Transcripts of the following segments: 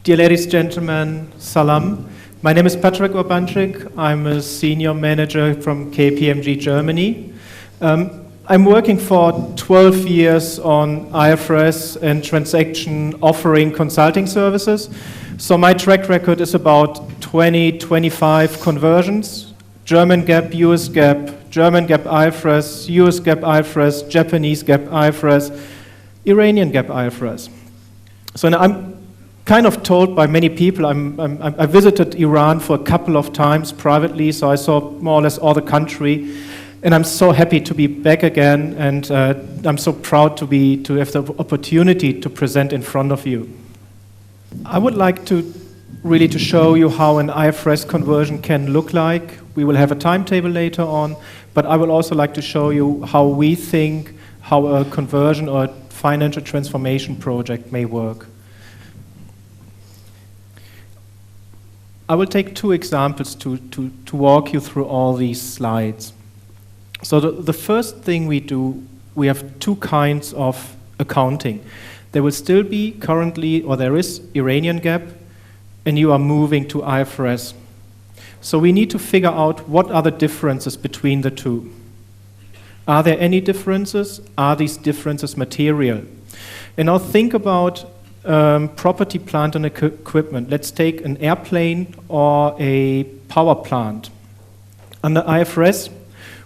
Dear ladies and gentlemen, salam. My name is Patrick Urbanczik. I'm a senior manager from KPMG Germany. I'm working for 12 years on IFRS and transaction offering consulting services. So my track record is about 25 conversions, German GAAP, US GAAP, German GAAP IFRS, US GAAP IFRS, Japanese GAAP IFRS, Iranian GAAP IFRS. So now I'm kind of told by many people, I visited Iran for a couple of times privately, so I saw more or less all the country, and I'm so happy to be back again, and I'm so proud to have the opportunity to present in front of you. I would like to really to show you how an IFRS conversion can look like. We will have a timetable later on, but I would also like to show you how we think how a conversion or a financial transformation project may work. I will take two examples to walk you through all these slides. So the first thing we do, we have two kinds of accounting. There will still be currently, or there is Iranian GAAP, and you are moving to IFRS. So we need to figure out what are the differences between the two. Are there any differences? Are these differences material? And now think about property, plant, and equipment. Let's take an airplane or a power plant. Under IFRS,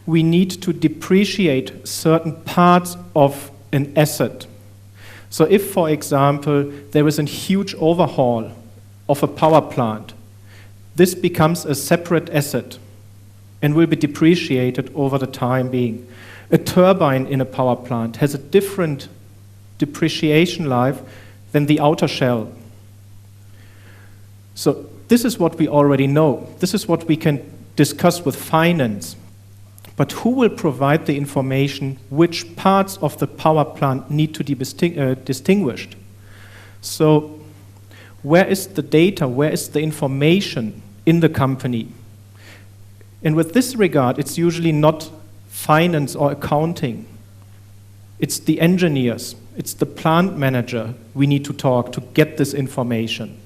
we need to depreciate certain parts of an asset. So if, for example, there is a huge overhaul of a power plant, this becomes a separate asset and will be depreciated over the time being. A turbine in a power plant has a different depreciation life than the outer shell. So this is what we already know. This is what we can discuss with finance. But who will provide the information which parts of the power plant need to be distinguished? So where is the data, where is the information in the company? And with this regard, it's usually not finance or accounting. It's the engineers, it's the plant manager we need to talk to get this information.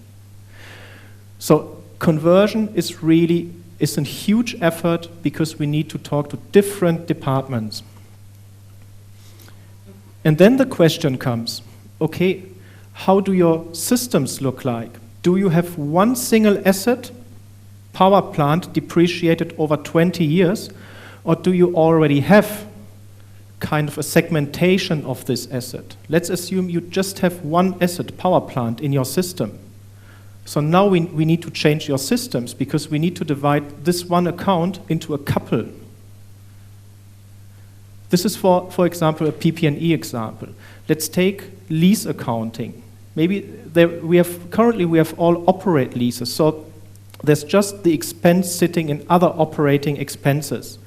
So conversion is a huge effort because we need to talk to different departments. And then the question comes, okay, how do your systems look like? Do you have one single asset, power plant, depreciated over 20 years, or do you already have kind of a segmentation of this asset? Let's assume you just have one asset, power plant, in your system. So now we need to change your systems because we need to divide this one account into a couple. This is for example, a PP&E example. Let's take lease accounting. Maybe currently we have all operate leases, so there's just the expense sitting in other operating expenses.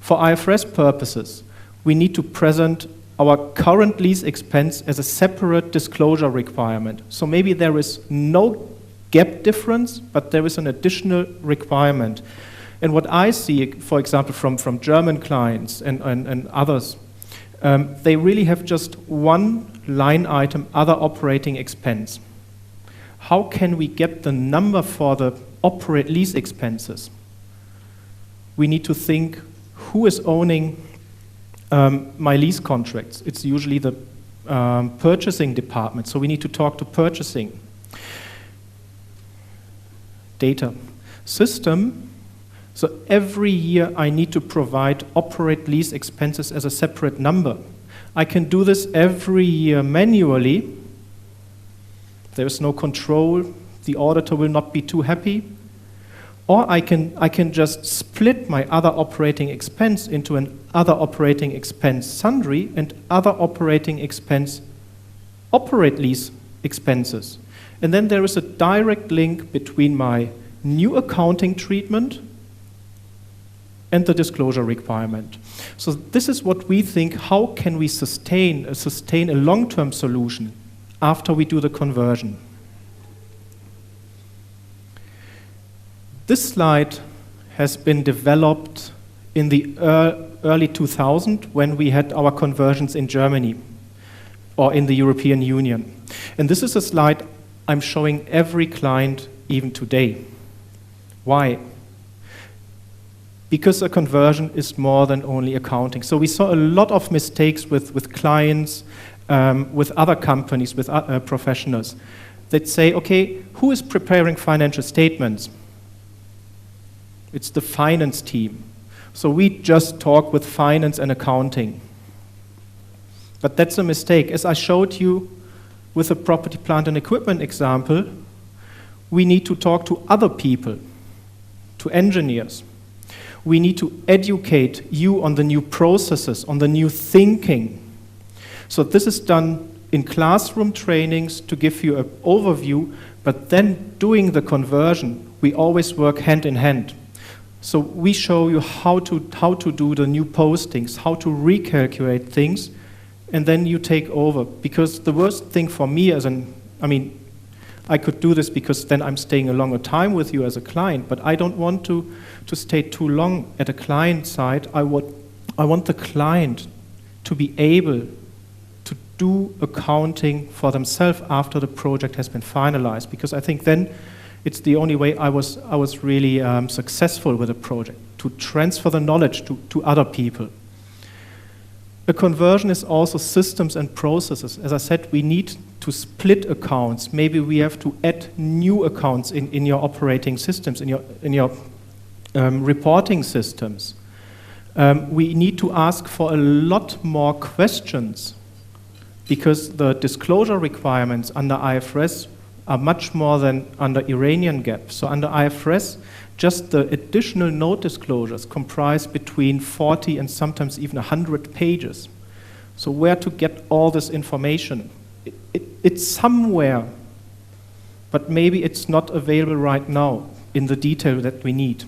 For IFRS purposes, we need to present our current lease expense as a separate disclosure requirement. So maybe there is no gap difference, but there is an additional requirement. And what I see, for example, from German clients and others, they really have just one line item, other operating expense. How can we get the number for the operate lease expenses? We need to think who is owning my lease contracts. It's usually the purchasing department, so we need to talk to purchasing. Data. System, so every year I need to provide operate lease expenses as a separate number. I can do this every year manually. There is no control. The auditor will not be too happy. Or I can just split my other operating expense into an other operating expense sundry and other operating expense operate lease expenses. And then there is a direct link between my new accounting treatment and the disclosure requirement. So this is what we think, how can we sustain a long-term solution after we do the conversion. This slide has been developed in the early 2000s when we had our conversions in Germany or in the European Union. And this is a slide I'm showing every client even today. Why? Because a conversion is more than only accounting. So we saw a lot of mistakes with clients, with other companies, with professionals that say, okay, who is preparing financial statements? It's the finance team. So we just talk with finance and accounting. But that's a mistake. As I showed you with the property, plant, and equipment example, we need to talk to other people, to engineers. We need to educate you on the new processes, on the new thinking. So this is done in classroom trainings to give you an overview, but then doing the conversion, we always work hand in hand. So we show you how to do the new postings, how to recalculate things, and then you take over. Because the worst thing for me I could do this because then I'm staying a longer time with you as a client, but I don't want to stay too long at a client side. I want the client to be able to do accounting for themselves after the project has been finalized, because I think then it's the only way I was really successful with a project, to transfer the knowledge to other people. A conversion is also systems and processes. As I said, we need to split accounts. Maybe we have to add new accounts in your operating systems, in your reporting systems. We need to ask for a lot more questions because the disclosure requirements under IFRS are much more than under Iranian GAAP. So under IFRS, just the additional note disclosures comprise between 40 and sometimes even 100 pages. So where to get all this information? It's somewhere, but maybe it's not available right now in the detail that we need.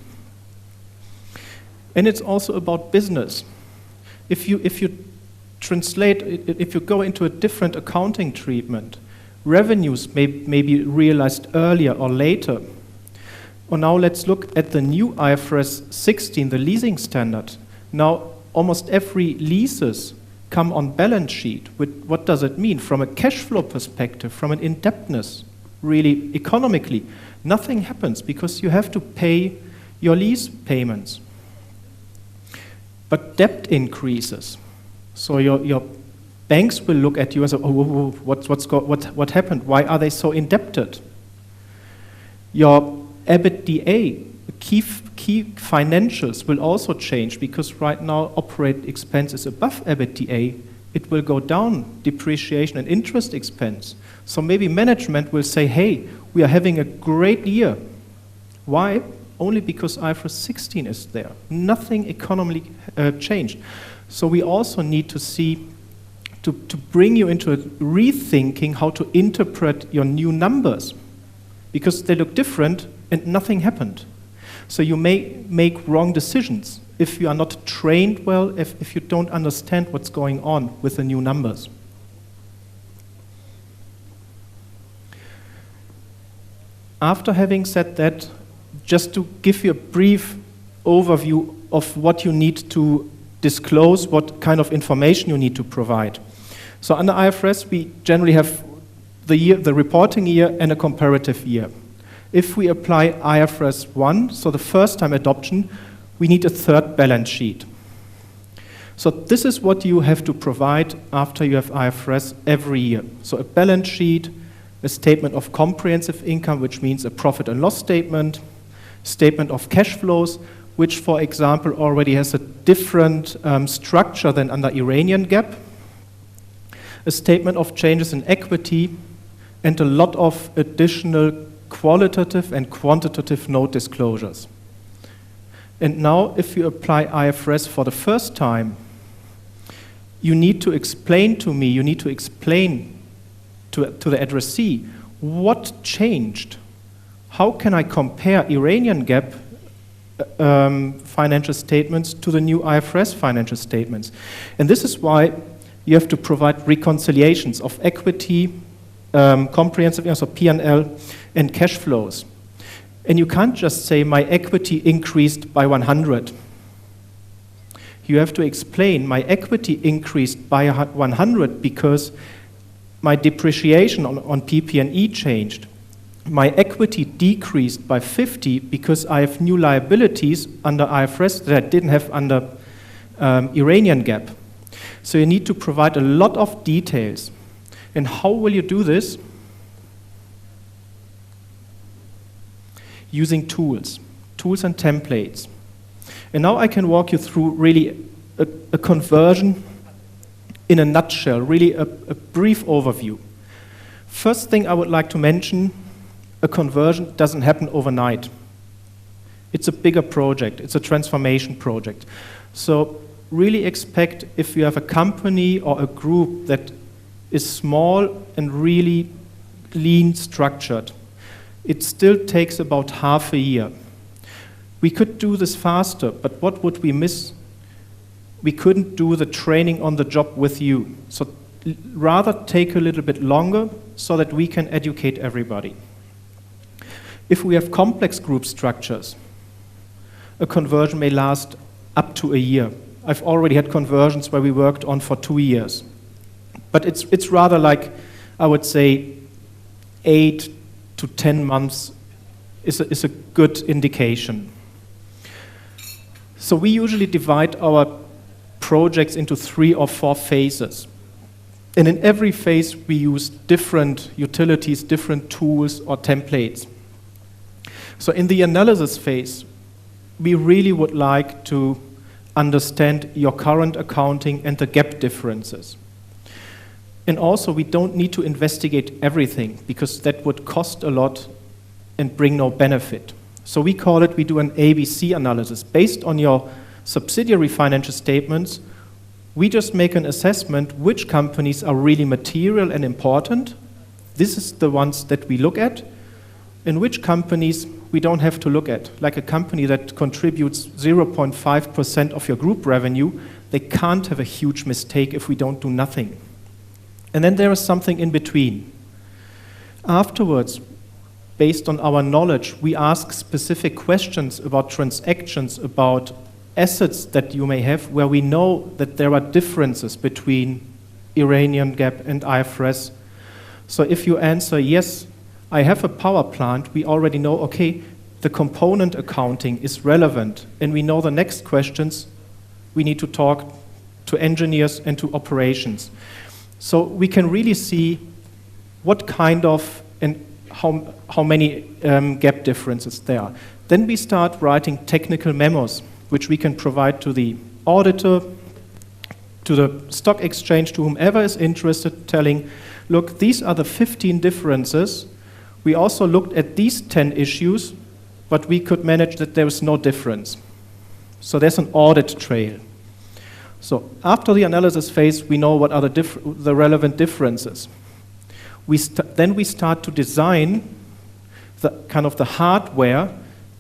And it's also about business. If you translate, if you go into a different accounting treatment, revenues may be realized earlier or later. Or now let's look at the new IFRS 16, the leasing standard. Now almost every leases come on balance sheet. What does it mean? From a cash flow perspective, from an indebtedness, really economically, nothing happens because you have to pay your lease payments. But debt increases. So your banks will look at you and say, oh, what happened? Why are they so indebted? Your EBITDA, key financials will also change because right now operating expense is above EBITDA. It will go down, depreciation and interest expense. So maybe management will say, hey, we are having a great year. Why? Only because IFRS 16 is there. Nothing economically changed. So we also need to see, to bring you into a rethinking how to interpret your new numbers, because they look different and nothing happened. So you may make wrong decisions if you are not trained well, if you don't understand what's going on with the new numbers. After having said that, just to give you a brief overview of what you need to disclose, what kind of information you need to provide. So under IFRS, we generally have the reporting year and a comparative year. If we apply IFRS 1, so the first time adoption, we need a third balance sheet. So this is what you have to provide after you have IFRS every year. So a balance sheet, a statement of comprehensive income, which means a profit and loss statement, statement of cash flows, which, for example, already has a different structure than under Iranian GAAP, a statement of changes in equity, and a lot of additional qualitative and quantitative note disclosures. And now, if you apply IFRS for the first time, you need to explain to me, you need to explain to the addressee what changed. How can I compare Iranian GAAP financial statements to the new IFRS financial statements? And this is why you have to provide reconciliations of equity, comprehensive, so P&L, and cash flows. And you can't just say my equity increased by 100. You have to explain my equity increased by 100 because my depreciation on PP&E changed. my equity decreased by 50 because I have new liabilities under IFRS that I didn't have under Iranian GAAP. So you need to provide a lot of details. And how will you do this? Using tools and templates. And now I can walk you through really a conversion in a nutshell, really a brief overview. First thing I would like to mention, a conversion doesn't happen overnight. It's a bigger project, it's a transformation project. So really expect, if you have a company or a group that is small and really lean structured, it still takes about half a year. We could do this faster, but what would we miss? We couldn't do the training on the job with you. So rather take a little bit longer so that we can educate everybody. If we have complex group structures, a conversion may last up to a year. I've already had conversions where we worked on for 2 years. But it's rather like, I would say, 8 to 10 months is a good indication. So we usually divide our projects into 3 or 4 phases. And in every phase, we use different utilities, different tools or templates. So in the analysis phase, we really would like to understand your current accounting and the gap differences. And also, we don't need to investigate everything because that would cost a lot and bring no benefit. So we do an ABC analysis. Based on your subsidiary financial statements, we just make an assessment which companies are really material and important. This is the ones that we look at, and which companies we don't have to look at. Like a company that contributes 0.5% of your group revenue, they can't have a huge mistake if we don't do nothing. And then there is something in between. Afterwards, based on our knowledge, we ask specific questions about transactions, about assets that you may have, where we know that there are differences between Iranian GAAP and IFRS. So if you answer, yes, I have a power plant, we already know, okay, the component accounting is relevant, and we know the next questions, we need to talk to engineers and to operations. So we can really see what kind of and how many gap differences there are. Then we start writing technical memos, which we can provide to the auditor, to the stock exchange, to whomever is interested, telling, look, these are the 15 differences. We also looked at these 10 issues, but we could manage that there is no difference. So there's an audit trail. So after the analysis phase, we know what are the relevant differences. Then we start to design the kind of the hardware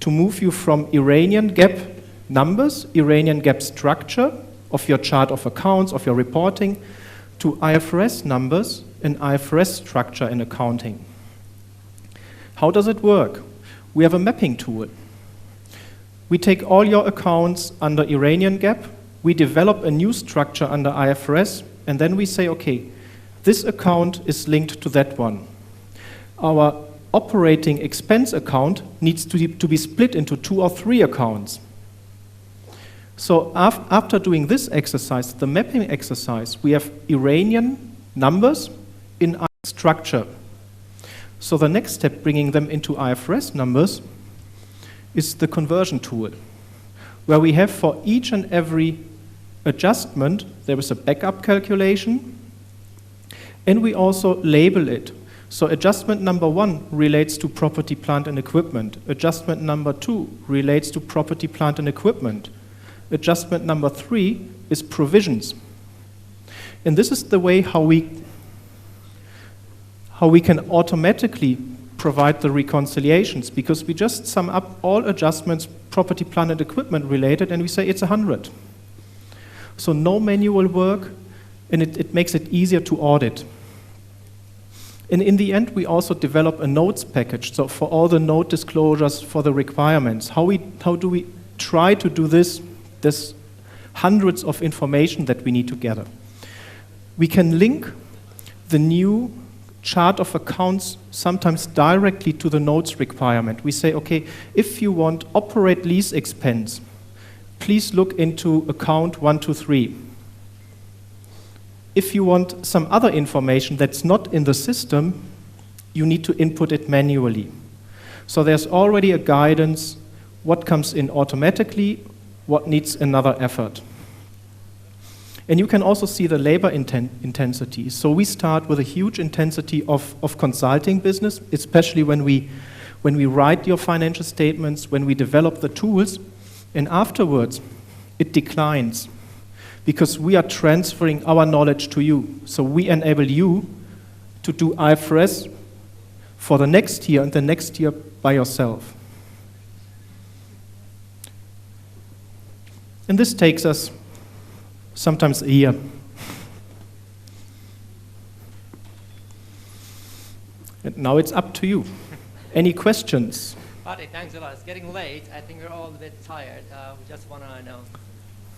to move you from Iranian GAAP numbers, Iranian GAAP structure of your chart of accounts, of your reporting, to IFRS numbers and IFRS structure in accounting. How does it work? We have a mapping tool. We take all your accounts under Iranian GAAP, we develop a new structure under IFRS, and then we say, okay, this account is linked to that one. Our operating expense account needs to be split into 2 or 3 accounts. So after doing this exercise, the mapping exercise, we have Iranian numbers in our structure. So the next step, bringing them into IFRS numbers, is the conversion tool, where we have for each and every adjustment, there is a backup calculation, and we also label it. So adjustment number 1 relates to property, plant, and equipment. Adjustment number 2 relates to property, plant, and equipment. Adjustment number 3 is provisions. And this is the way how we can automatically provide the reconciliations, because we just sum up all adjustments, property, plant, and equipment related, and we say it's 100. So no manual work, and it makes it easier to audit. And in the end, we also develop a notes package, so for all the note disclosures for the requirements. How do we try to do this? There's hundreds of information that we need to gather. We can link the new chart of accounts sometimes directly to the notes requirement. We say, okay, if you want operate lease expense, please look into account 123. If you want some other information that's not in the system, you need to input it manually. So there's already a guidance, what comes in automatically, what needs another effort. And you can also see the labor intensity. So we start with a huge intensity of consulting business, especially when we write your financial statements, when we develop the tools, and afterwards it declines because we are transferring our knowledge to you. So we enable you to do IFRS for the next year and the next year by yourself. And this takes us sometimes a year. And now it's up to you. Any questions? Adi, thanks a lot. It's getting late. I think we're all a bit tired. We just want to know.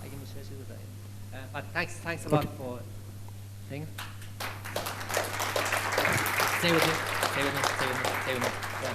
I can share you with it. But thanks a lot for thing. Stay with me. Stay with me. Stay with me. Stay with me. Yeah.